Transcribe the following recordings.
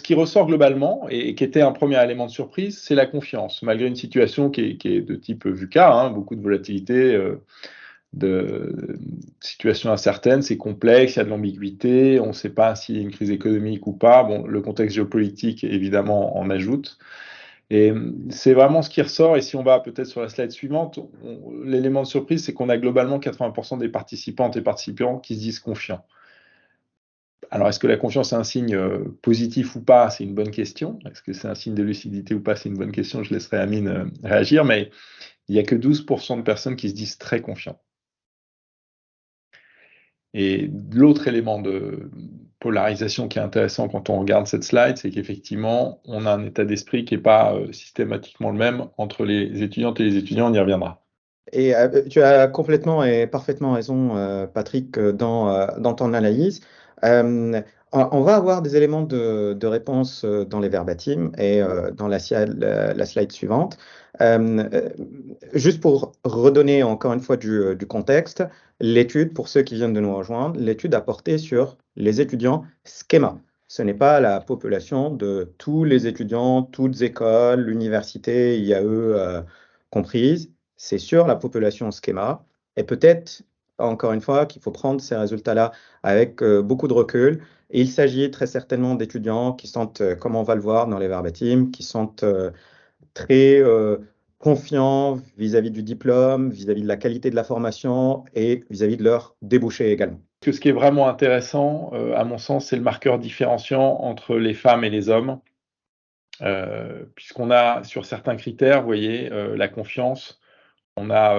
qui ressort globalement et qui était un premier élément de surprise, c'est la confiance. Malgré une situation qui est de type VUCA, hein, beaucoup de volatilité, de situations incertaines, c'est complexe, il y a de l'ambiguïté, on ne sait pas s'il y a une crise économique ou pas. Bon, le contexte géopolitique, évidemment, en ajoute. Et c'est vraiment ce qui ressort. Et si on va peut-être sur la slide suivante, l'élément de surprise, c'est qu'on a globalement 80% des participantes et participants qui se disent confiants. Alors, est-ce que la confiance est un signe positif ou pas? C'est une bonne question. Est-ce que c'est un signe de lucidité ou pas? C'est une bonne question. Je laisserai Amine réagir. Mais il n'y a que 12% de personnes qui se disent très confiants. Et l'autre élément de polarisation qui est intéressant quand on regarde cette slide, c'est qu'effectivement, on a un état d'esprit qui n'est pas systématiquement le même entre les étudiantes et les étudiants. On y reviendra. Et tu as complètement et parfaitement raison, Patrick, dans ton analyse. On va avoir des éléments de réponse dans les verbatims et dans la slide suivante. Juste pour redonner encore une fois du contexte, l'étude, pour ceux qui viennent de nous rejoindre, l'étude a porté sur les étudiants schéma. Ce n'est pas la population de tous les étudiants, toutes écoles, universités, IAE comprises. C'est sur la population schéma. Et peut-être, encore une fois, qu'il faut prendre ces résultats-là avec beaucoup de recul. Et il s'agit très certainement d'étudiants qui sont, comme on va le voir dans les verbatims, qui sont très confiants vis-à-vis du diplôme, vis-à-vis de la qualité de la formation et vis-à-vis de leur débouché également. Ce qui est vraiment intéressant, à mon sens, c'est le marqueur différenciant entre les femmes et les hommes. Puisqu'on a sur certains critères, vous voyez, la confiance, on a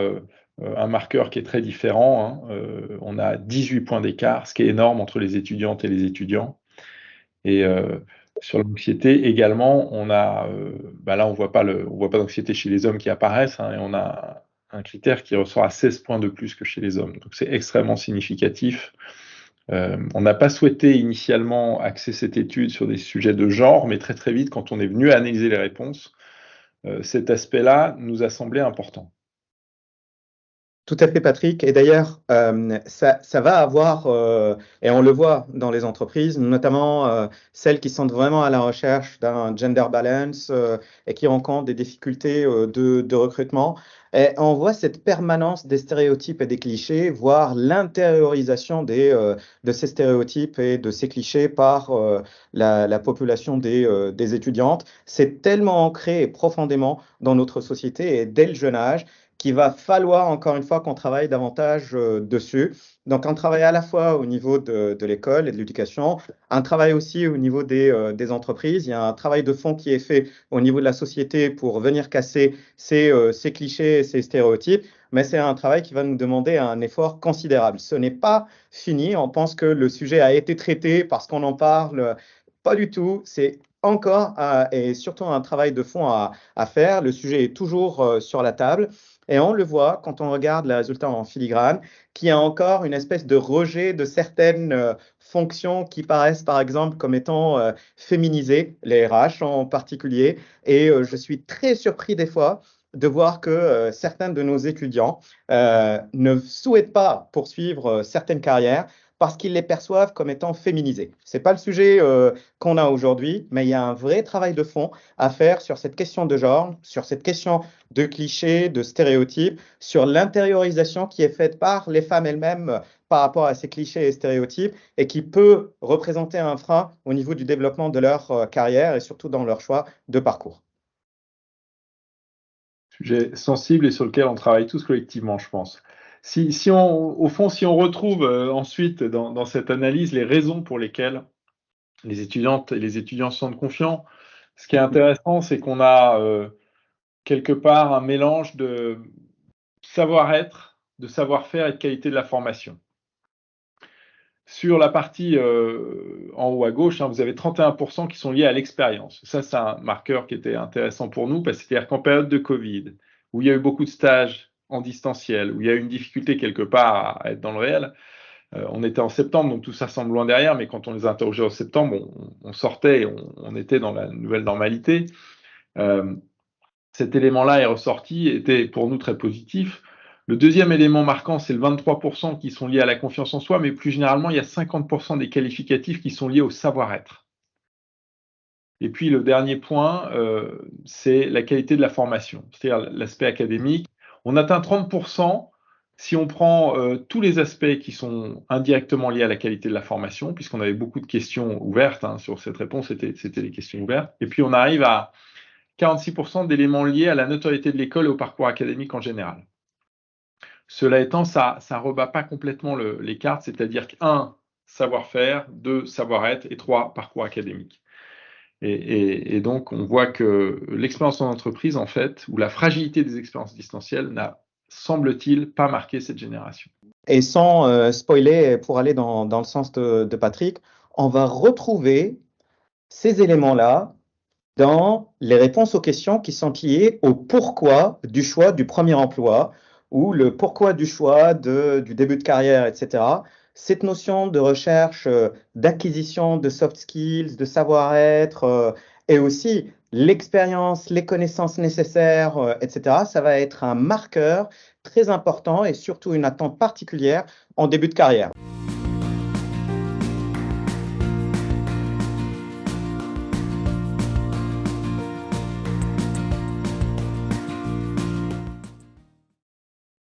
un marqueur qui est très différent, hein. On a 18 points d'écart, ce qui est énorme entre les étudiantes et les étudiants. Et sur l'anxiété également, on a, là on voit pas d'anxiété chez les hommes qui apparaissent, hein, et on a un critère qui ressort à 16 points de plus que chez les hommes. Donc c'est extrêmement significatif. On n'a pas souhaité initialement axer cette étude sur des sujets de genre, mais très très vite, quand on est venu analyser les réponses, cet aspect-là nous a semblé important. Tout à fait, Patrick. Et d'ailleurs, ça va avoir, et on le voit dans les entreprises, notamment celles qui sont vraiment à la recherche d'un gender balance et qui rencontrent des difficultés de recrutement. Et on voit cette permanence des stéréotypes et des clichés, voire l'intériorisation de ces stéréotypes et de ces clichés par la population des étudiantes. C'est tellement ancré profondément dans notre société et dès le jeune âge qu'il va falloir, encore une fois, qu'on travaille davantage dessus. Donc, un travail à la fois au niveau de l'école et de l'éducation, un travail aussi au niveau des entreprises. Il y a un travail de fond qui est fait au niveau de la société pour venir casser ces clichés et ces stéréotypes, mais c'est un travail qui va nous demander un effort considérable. Ce n'est pas fini. On pense que le sujet a été traité parce qu'on en parle. Pas du tout. C'est encore et surtout un travail de fond à faire. Le sujet est toujours sur la table. Et on le voit quand on regarde les résultats en filigrane, qu'il y a encore une espèce de rejet de certaines fonctions qui paraissent, par exemple, comme étant féminisées, les RH en particulier. Et je suis très surpris des fois de voir que certains de nos étudiants ne souhaitent pas poursuivre certaines carrières parce qu'ils les perçoivent comme étant féminisés. Ce n'est pas le sujet qu'on a aujourd'hui, mais il y a un vrai travail de fond à faire sur cette question de genre, sur cette question de clichés, de stéréotypes, sur l'intériorisation qui est faite par les femmes elles-mêmes par rapport à ces clichés et stéréotypes et qui peut représenter un frein au niveau du développement de leur carrière et surtout dans leur choix de parcours. Sujet sensible et sur lequel on travaille tous collectivement, je pense. Au fond, si on retrouve ensuite dans cette analyse les raisons pour lesquelles les étudiantes et les étudiants se sentent confiants, ce qui est intéressant, c'est qu'on a quelque part un mélange de savoir-être, de savoir-faire et de qualité de la formation. Sur la partie en haut à gauche, hein, vous avez 31% qui sont liés à l'expérience. Ça, c'est un marqueur qui était intéressant pour nous, parce que c'est-à-dire qu'en période de Covid, où il y a eu beaucoup de stages en distanciel, où il y a eu une difficulté quelque part à être dans le réel, on était en septembre, donc tout ça semble loin derrière, mais quand on les a interrogés en septembre, on sortait, on était dans la nouvelle normalité. Cet élément-là est ressorti, était pour nous très positif. Le deuxième élément marquant, c'est le 23% qui sont liés à la confiance en soi, mais plus généralement, il y a 50% des qualificatifs qui sont liés au savoir-être. Et puis le dernier point, c'est la qualité de la formation, c'est-à-dire l'aspect académique. On atteint 30% si on prend tous les aspects qui sont indirectement liés à la qualité de la formation, puisqu'on avait beaucoup de questions ouvertes sur cette réponse, c'était les questions ouvertes. Et puis on arrive à 46% d'éléments liés à la notoriété de l'école et au parcours académique en général. Cela étant, ça rebat pas complètement les cartes, c'est-à-dire que 1, savoir-faire, 2, savoir-être et 3, parcours académique. Et donc, on voit que l'expérience en entreprise, en fait, ou la fragilité des expériences distancielles n'a, semble-t-il, pas marqué cette génération. Et sans spoiler, pour aller dans le sens de Patrick, on va retrouver ces éléments-là dans les réponses aux questions qui sont liées au pourquoi du choix du premier emploi ou le pourquoi du choix du début de carrière, etc. Cette notion de recherche, d'acquisition de soft skills, de savoir-être, et aussi l'expérience, les connaissances nécessaires, etc., ça va être un marqueur très important et surtout une attente particulière en début de carrière.